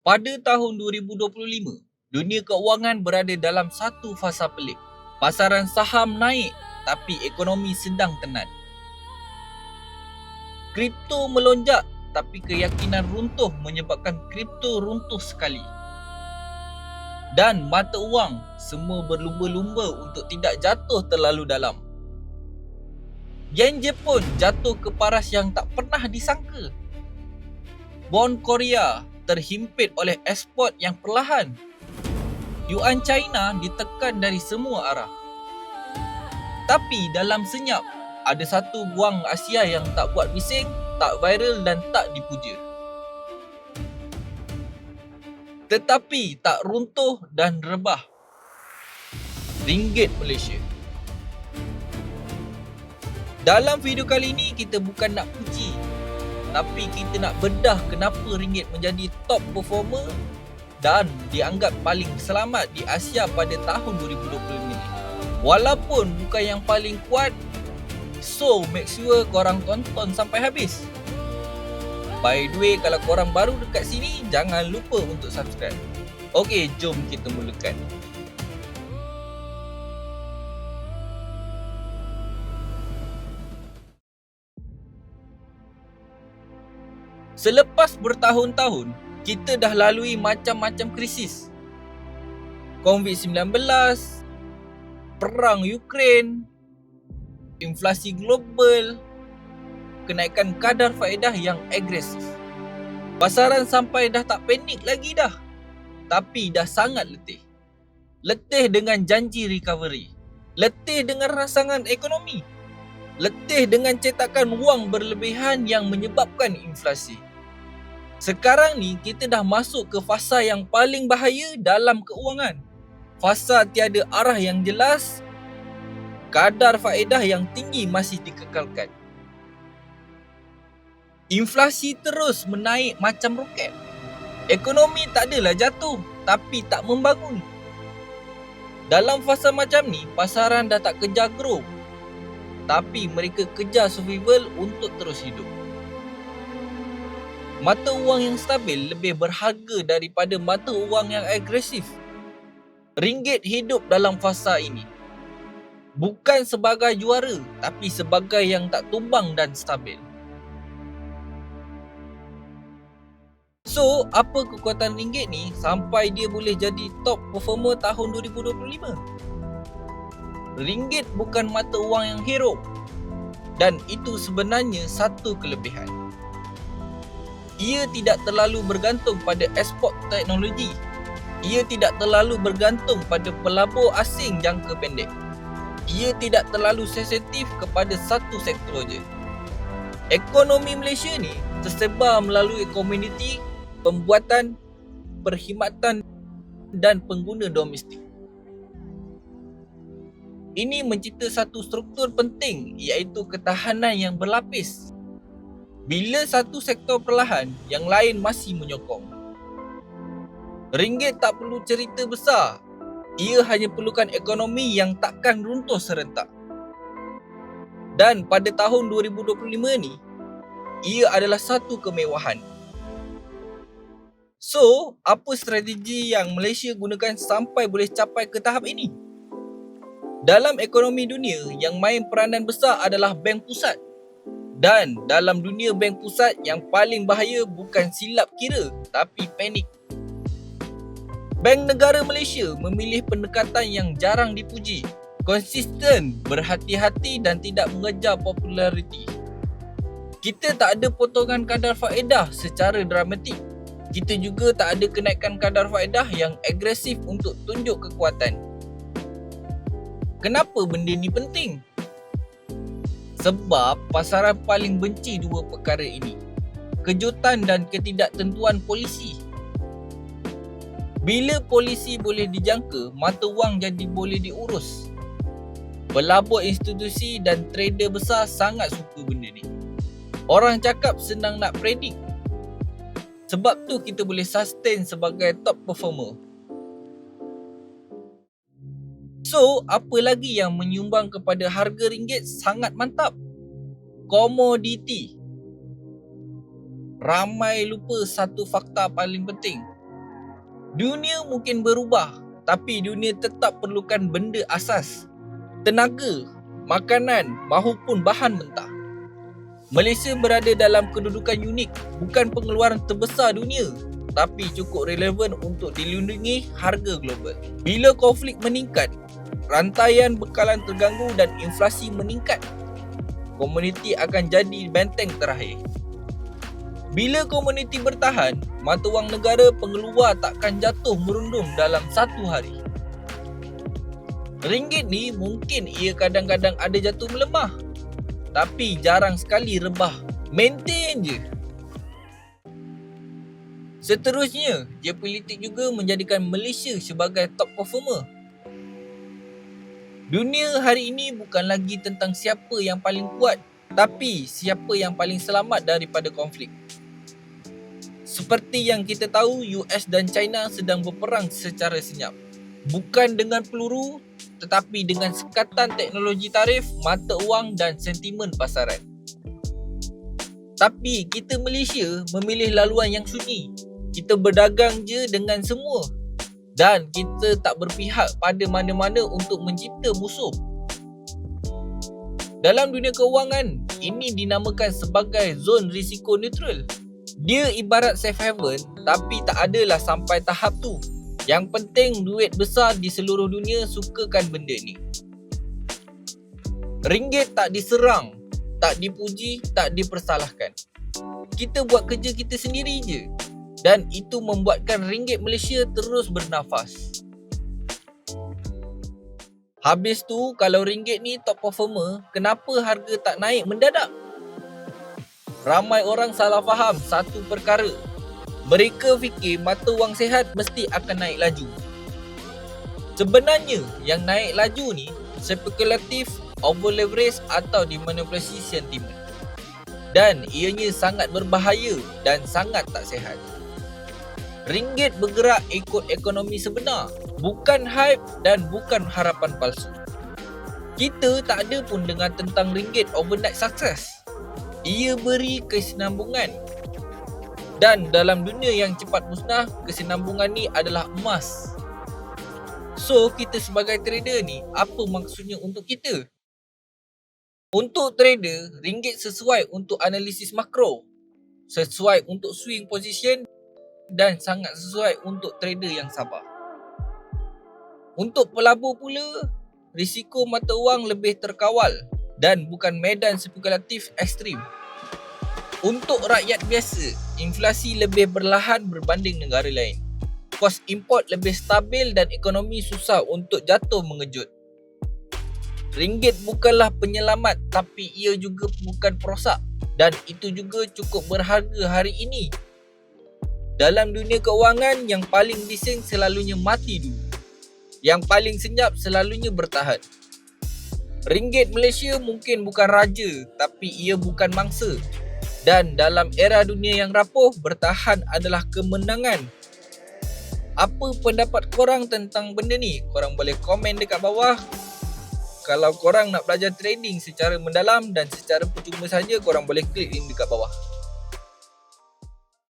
Pada tahun 2025, dunia keuangan berada dalam satu fasa pelik. Pasaran saham naik tapi ekonomi sedang tenat. Kripto melonjak tapi keyakinan runtuh menyebabkan kripto runtuh sekali. Dan mata wang semua berlumba-lumba untuk tidak jatuh terlalu dalam. Yen Jepun jatuh ke paras yang tak pernah disangka. Bond Korea terhimpit oleh ekspor yang perlahan. Yuan China ditekan dari semua arah. Tapi dalam senyap, ada satu wang Asia yang tak buat bising, tak viral dan tak dipuja. Tetapi tak runtuh dan rebah. Ringgit Malaysia. Dalam video kali ini kita bukan nak puji, tapi kita nak bedah kenapa ringgit menjadi top performer dan dianggap paling selamat di Asia pada tahun 2025 ni. Walaupun bukan yang paling kuat, so make sure korang tonton sampai habis. By the way, kalau korang baru dekat sini, jangan lupa untuk subscribe. Okey, jom kita mulakan. Selepas bertahun-tahun, kita dah lalui macam-macam krisis. COVID-19, perang Ukraine, inflasi global, kenaikan kadar faedah yang agresif. Pasaran sampai dah tak panik lagi dah, tapi dah sangat letih. Letih dengan janji recovery, letih dengan rangsangan ekonomi, letih dengan cetakan wang berlebihan yang menyebabkan inflasi. Sekarang ni kita dah masuk ke fasa yang paling bahaya dalam keuangan. Fasa tiada arah yang jelas, kadar faedah yang tinggi masih dikekalkan. Inflasi terus menaik macam roket. Ekonomi tak adalah jatuh, tapi tak membangun. Dalam fasa macam ni, pasaran dah tak kejar growth, tapi mereka kejar survival untuk terus hidup. Mata wang yang stabil lebih berharga daripada mata wang yang agresif. Ringgit hidup dalam fasa ini. Bukan sebagai juara, tapi sebagai yang tak tumbang dan stabil. So, apa kekuatan ringgit ni sampai dia boleh jadi top performer tahun 2025? Ringgit bukan mata wang yang hero. Dan itu sebenarnya satu kelebihan. Ia tidak terlalu bergantung pada ekspor teknologi. Ia tidak terlalu bergantung pada pelabur asing jangka pendek. Ia tidak terlalu sensitif kepada satu sektor saja. Ekonomi Malaysia ni tersebar melalui komuniti pembuatan, perkhidmatan dan pengguna domestik. Ini mencipta satu struktur penting iaitu ketahanan yang berlapis. Bila satu sektor perlahan, yang lain masih menyokong. Ringgit tak perlu cerita besar. Ia hanya perlukan ekonomi yang takkan runtuh serentak. Dan pada tahun 2025 ni, ia adalah satu kemewahan. So, apa strategi yang Malaysia gunakan sampai boleh capai ke tahap ini? Dalam ekonomi dunia, yang main peranan besar adalah bank pusat. Dan dalam dunia bank pusat, yang paling bahaya bukan silap kira, tapi panik. Bank Negara Malaysia memilih pendekatan yang jarang dipuji, konsisten, berhati-hati dan tidak mengejar populariti. Kita tak ada potongan kadar faedah secara dramatik. Kita juga tak ada kenaikan kadar faedah yang agresif untuk tunjuk kekuatan. Kenapa benda ni penting? Sebab pasaran paling benci dua perkara ini. Kejutan dan ketidaktentuan polisi. Bila polisi boleh dijangka, mata wang jadi boleh diurus. Pelabur institusi dan trader besar sangat suka benda ni. Orang cakap senang nak predik. Sebab tu kita boleh sustain sebagai top performer. So, apa lagi yang menyumbang kepada harga ringgit sangat mantap? Komoditi. Ramai lupa satu fakta paling penting. Dunia mungkin berubah, tapi dunia tetap perlukan benda asas, tenaga, makanan mahupun bahan mentah. Malaysia berada dalam kedudukan unik, bukan pengeluaran terbesar dunia, tapi cukup relevan untuk dilindungi harga global. Bila konflik meningkat, rantaian bekalan terganggu dan inflasi meningkat, komuniti akan jadi benteng terakhir. Bila komuniti bertahan, mata wang negara pengeluar takkan jatuh merundum dalam satu hari. Ringgit ni mungkin ia kadang-kadang ada jatuh melemah, tapi jarang sekali rebah. Maintain je. Seterusnya, geopolitik juga menjadikan Malaysia sebagai top performer. Dunia hari ini bukan lagi tentang siapa yang paling kuat, tapi siapa yang paling selamat daripada konflik. Seperti yang kita tahu, US dan China sedang berperang secara senyap. Bukan dengan peluru, tetapi dengan sekatan teknologi tarif, mata wang dan sentimen pasaran. Tapi kita Malaysia memilih laluan yang sunyi. Kita berdagang je dengan semua. Dan kita tak berpihak pada mana-mana untuk mencipta musuh. Dalam dunia kewangan, ini dinamakan sebagai zon risiko neutral. Dia ibarat safe haven, tapi tak adalah sampai tahap tu. Yang penting duit besar di seluruh dunia sukakan benda ni. Ringgit tak diserang, tak dipuji, tak dipersalahkan. Kita buat kerja kita sendiri je. Dan itu membuatkan ringgit Malaysia terus bernafas. Habis tu, kalau ringgit ni top performer, kenapa harga tak naik mendadak? Ramai orang salah faham satu perkara. Mereka fikir mata wang sihat mesti akan naik laju. Sebenarnya yang naik laju ni spekulatif, over leverage atau dimanipulasi sentimen. Dan ianya sangat berbahaya dan sangat tak sihat. Ringgit bergerak ikut ekonomi sebenar, bukan hype dan bukan harapan palsu. Kita tak ada pun dengar tentang ringgit overnight success. Ia beri kesinambungan. Dan dalam dunia yang cepat musnah, kesinambungan ni adalah emas. So, kita sebagai trader ni, apa maksudnya untuk kita? Untuk trader, ringgit sesuai untuk analisis makro, sesuai untuk swing position dan sangat sesuai untuk trader yang sabar. Untuk pelabur pula, risiko mata wang lebih terkawal dan bukan medan spekulatif ekstrim. Untuk rakyat biasa, inflasi lebih perlahan berbanding negara lain. Kos import lebih stabil dan ekonomi susah untuk jatuh mengejut. Ringgit bukanlah penyelamat, tapi ia juga bukan perosak, dan itu juga cukup berharga hari ini. Dalam dunia keuangan, yang paling bising selalunya mati dulu. Yang paling senyap selalunya bertahan. Ringgit Malaysia mungkin bukan raja, tapi ia bukan mangsa. Dan dalam era dunia yang rapuh, bertahan adalah kemenangan. Apa pendapat korang tentang benda ni? Korang boleh komen dekat bawah. Kalau korang nak belajar trading secara mendalam dan secara percuma saja, korang boleh klik link dekat bawah.